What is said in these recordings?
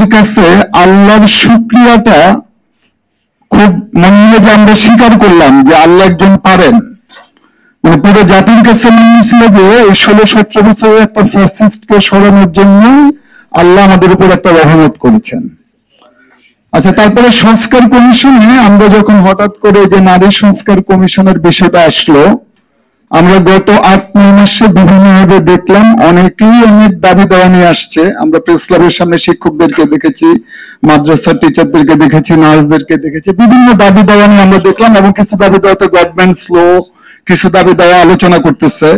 জাতির কাছে আল্লাহর শুকরিয়াটা খুব মনে হলো যে আমরা স্বীকার করলাম যে আল্লাহ একজন পারেন। মানে পুরো জাতির কাছে মনে ছিল যে এই 16-17 বছরের একটা ফ্যাসিস্টকে সরানোর জন্য আল্লাহ আমাদের উপর একটা রহমত করেছেন। আচ্ছা, তারপরে সংস্কার কমিশনে আমরা যখন হঠাৎ করে যে নারী সংস্কার কমিশনের বিষয়টা আসলো, আমরা গত 8-9 মাসে বিভিন্নভাবে দেখলাম অনেকেই অনেক দাবি দেওয়া নিয়ে আসছে। আমরা প্রেস ক্লাবের সামনে শিক্ষকদেরকে দেখেছি, মাদ্রাসার টিচারদেরকে দেখেছি, নার্সদেরকে দেখেছি, বিভিন্ন দাবি দেওয়া নিয়ে আমরা দেখলাম। এবং কিছু দাবি দেওয়াতে গভর্নমেন্ট স্লো, কিছু দাবি দেওয়া আলোচনা করতেছে।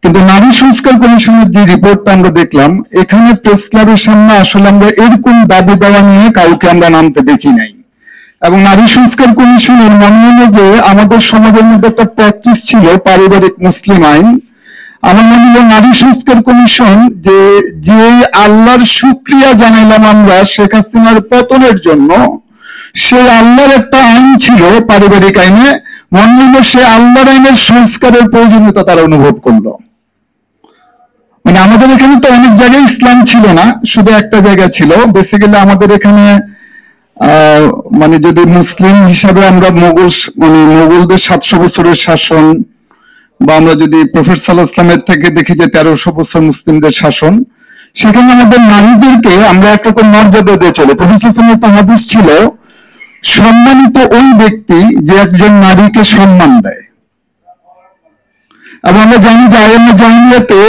কিন্তু নারী সংস্কার কমিশনের যে রিপোর্টটা আমরা দেখলাম, এখানে প্রেস ক্লাবের সামনে আসলে আমরা এরকম দাবি দেওয়া নিয়ে কাউকে আমরা নামতে দেখি নাই। এবং নারী সংস্কার কমিশনের মনে হলো যে আমাদের সমাজের মধ্যে একটা প্র্যাকটিস ছিল পারিবারিক মুসলিম আইন। আমার মনে হলো নারী সংস্কার কমিশন যে আল্লাহর শুকরিয়া জানাইলাম আমরা শেখ হাসিনার পতনের জন্য, সেই আল্লাহর একটা আইন ছিল পারিবারিক আইনে, মনে হলো সে আল্লাহর আইনের সংস্কারের প্রয়োজনীয়তা তারা অনুভব করলো। মানে আমাদের এখানে তো অনেক জায়গায় ইসলাম ছিল না, শুধু একটা জায়গা ছিল। বেসিক্যালি আমাদের এখানে মানে যদি মুসলিম হিসাবে আমরা মোগলদের 700 বছরের শাসন, বা আমরা যদি প্রফেট সাল্লাল্লাহু আলাইহি ওয়াসাল্লামের থেকে দেখি যে 1300 বছর মুসলিমদের শাসন, সেখানে আমাদের নারীদেরকে আমরা একরকম মর্যাদা দিয়ে চলে। প্রফেট সাল্লাল্লাহু আলাইহি ওয়াসাল্লামের একটা হাদিস ছিল, সম্মানিত ওই ব্যক্তি যে একজন নারীকে সম্মান দেয়। এবং আমরা জানি যে আইয়ামে জাহিলিয়াতে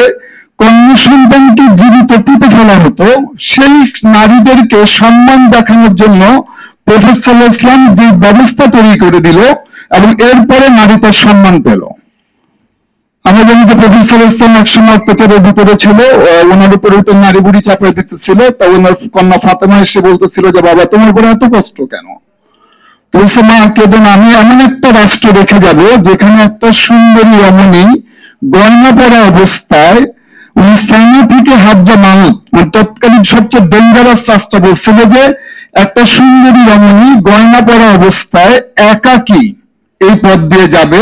কন্যা সন্তানকে জীবিত পুঁতে ফেলা হতো, সেই নারীদেরকে সম্মান দেখানোর জন্য প্রফেট সাল্লাল্লাহু আলাইহি ওয়াসাল্লাম যে ব্যবস্থা তৈরি করে দিল, এবং এরপরে নারী তার সম্মান পেল। আমরা জানি যে প্রফেট সাল্লাল্লাহু আলাইহি ওয়াসাল্লাম একসময় অত্যাচারের ভিতরে ছিল, ওনার উপরে উঠে নারী বুড়ি চাপিয়ে দিতেছিল। তা ওনার কন্যা ফাতেমা এসে বলতেছিল যে বাবা তোমার উপরে এত কষ্ট কেন? তো বলছে মা কেঁদো না, আমি এমন একটা রাষ্ট্র রেখে যাব যেখানে একটা সুন্দরী রমণী গয়না পরা অবস্থায়, উনি সাইনা থেকে হাজ্জা মাউত, মানে তৎকালীন সবচেয়ে ডেঞ্জারাস রাষ্ট্র বলছিল যে একটা সুন্দরী রমণী গয়না পরা অবস্থায় একাকী এই পথ দিয়ে যাবে,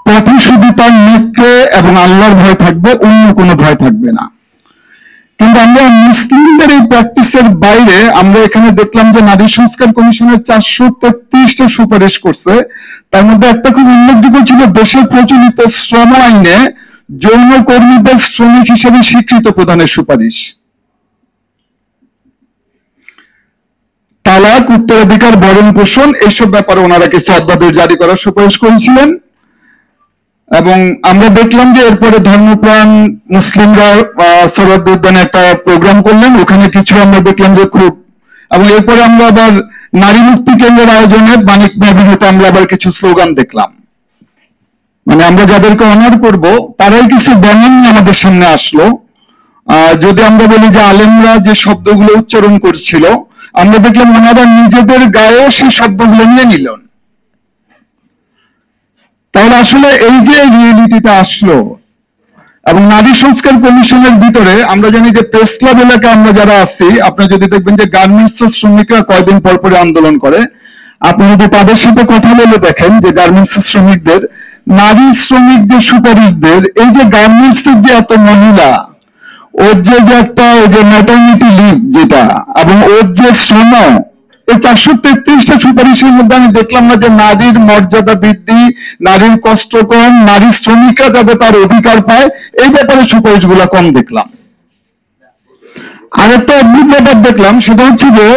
পথে শুধু তার নেত্রে এবং আল্লাহর ভয় থাকবে, অন্য কোনো ভয় থাকবে না। কিন্তু আমরা মুসলিমদের এই প্র্যাকটিসের বাইরে আমরা এখানে দেখলাম যে নারী সংস্কার কমিশনের 433টা সুপারিশ করছে। তার মধ্যে একটা খুব উল্লেখযোগ্য ছিল দেশের প্রচলিত শ্রম আইনে যৌন কর্মীদের শ্রমিক হিসেবে স্বীকৃত প্রদানের সুপারিশ। তালাক, উত্তরাধিকার, ভরণ পোষণ, এইসব ব্যাপারে ওনারা কিছু অধ্যাদেশ জারি করার সুপারিশ করেছিলেন। এবং আমরা দেখলাম যে এরপরে ধর্মপ্রাণ মুসলিমরা সরোয়ার্দী উদ্যানে একটা প্রোগ্রাম করলেন, ওখানে কিছু আমরা দেখলাম যে খুব, এবং এরপরে আমরা আবার নারী মুক্তি কেন্দ্রের আয়োজনে মানিক মেহবিতে আমরা আবার কিছু স্লোগান দেখলাম। মানে আমরা যাদেরকে অনার করব তারাই কিছু ব্যানার নিয়ে আমাদের সামনে আসলো। যদি আমরা বলি যে আলেমরা যে শব্দগুলো উচ্চারণ করছিল, আমরা দেখলাম ওনারা নিজেদের গায়েও সেই শব্দগুলো নিয়ে নিলেন। তাহলে আসলে এই যে রিয়েলিটিটা আসলো, এবং নারী সংস্কার কমিশনের ভিতরে আমরা জানি যে প্রেস ক্লাব এলাকায় আমরা যারা আছি, আপনি যদি দেখবেন যে গার্মেন্টস শ্রমিকরা কয়দিন পর পরে আন্দোলন করে, আপনি যদি তাদের সাথে কথা বলে দেখেন যে গার্মেন্টস শ্রমিকদের, নারী শ্রমিক যে সুপারিশদের, এই যে গার্মেন্টস এর যে এত মহিলা, ওর যে একটা ওই যে ম্যাটারনিটি লিভ যেটা, এবং ওর যে শ্রম, এই 433টা সুপারিশের মধ্যে আমি দেখলাম না যে নারীর মর্যাদা বৃদ্ধি, নারীর কষ্ট কম, নারী শ্রমিকরা যাতে তার অধিকার পায়, এই ব্যাপারে সুপারিশগুলো কম দেখলাম। আর একটা অদ্ভুত ব্যাপার দেখলাম, সেটা হচ্ছে যে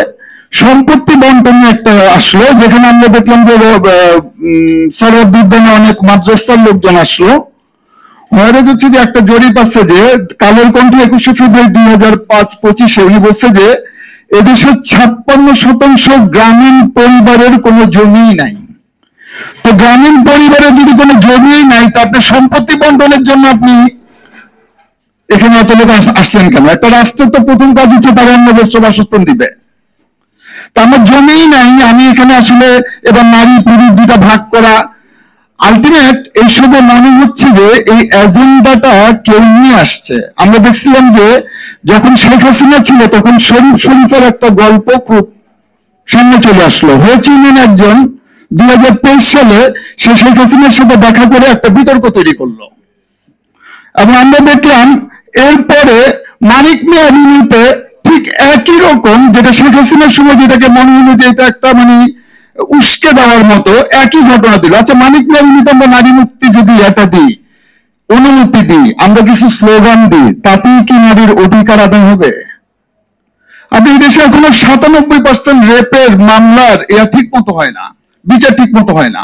সম্পত্তি বন্টন একটা আসলো, যেখানে আমরা দেখলাম যে সরোয়ার্দী উদ্যানে অনেক মাদ্রাসার লোকজন আসলো। হয়রাত হচ্ছে যে একটা জরিপ আছে যে কালের কণ্ঠে 21শে ফেব্রুয়ারি 2005-25 উনি বলছে যে এদেশের 56% গ্রামীণ পরিবারের কোনো জমি নাই। তো গ্রামীণ পরিবারের যদি কোনো জমি নাই, তা আপনি সম্পত্তি বন্টনের জন্য আপনি এখানে এত লোক আসলেন কেন? একটা রাষ্ট্রের তো প্রথম কাজ হচ্ছে তারা অন্য বস্ত্র বাসস্থান দিবে। তা আমার জমিই নাই, আমি এখানে আসলে এবার নারী পুরুষ দুটা ভাগ করা, আলটিমেট এইসবে মনে হচ্ছে যে এই এজেন্ডাটা কেউ নিয়ে আসছে। আমরা দেখছিলাম যে যখন শেখ হাসিনা ছিল তখন শরীফের একটা গল্প খুব সামনে চলে আসলো। হো চি মিন একজন 2023 সালে সে শেখ হাসিনার সাথে দেখা করে একটা বিতর্ক তৈরি করলো, এবং আমরা দেখলাম এরপরে মানিক মিয়া ঠিক ঠিক একই রকম যেটা শেখ হাসিনার সময় যেটাকে মনে হলো যে এটা একটা মানে উস্কে দেওয়ার মতো একই ঘটনা দিল। আচ্ছা, মানিক মেমনিতে আমরা নারী মুক্তি যদি এটা দিই, অনুমতি দিই, আমরা কিছু স্লোগান দিই, তাতেই কি নারীর অধিকার আদায় হবে? আপনি এই দেশে এখনো 97% রেপের মামলার ঠিক মতো হয় না, বিচার ঠিক মতো হয় না।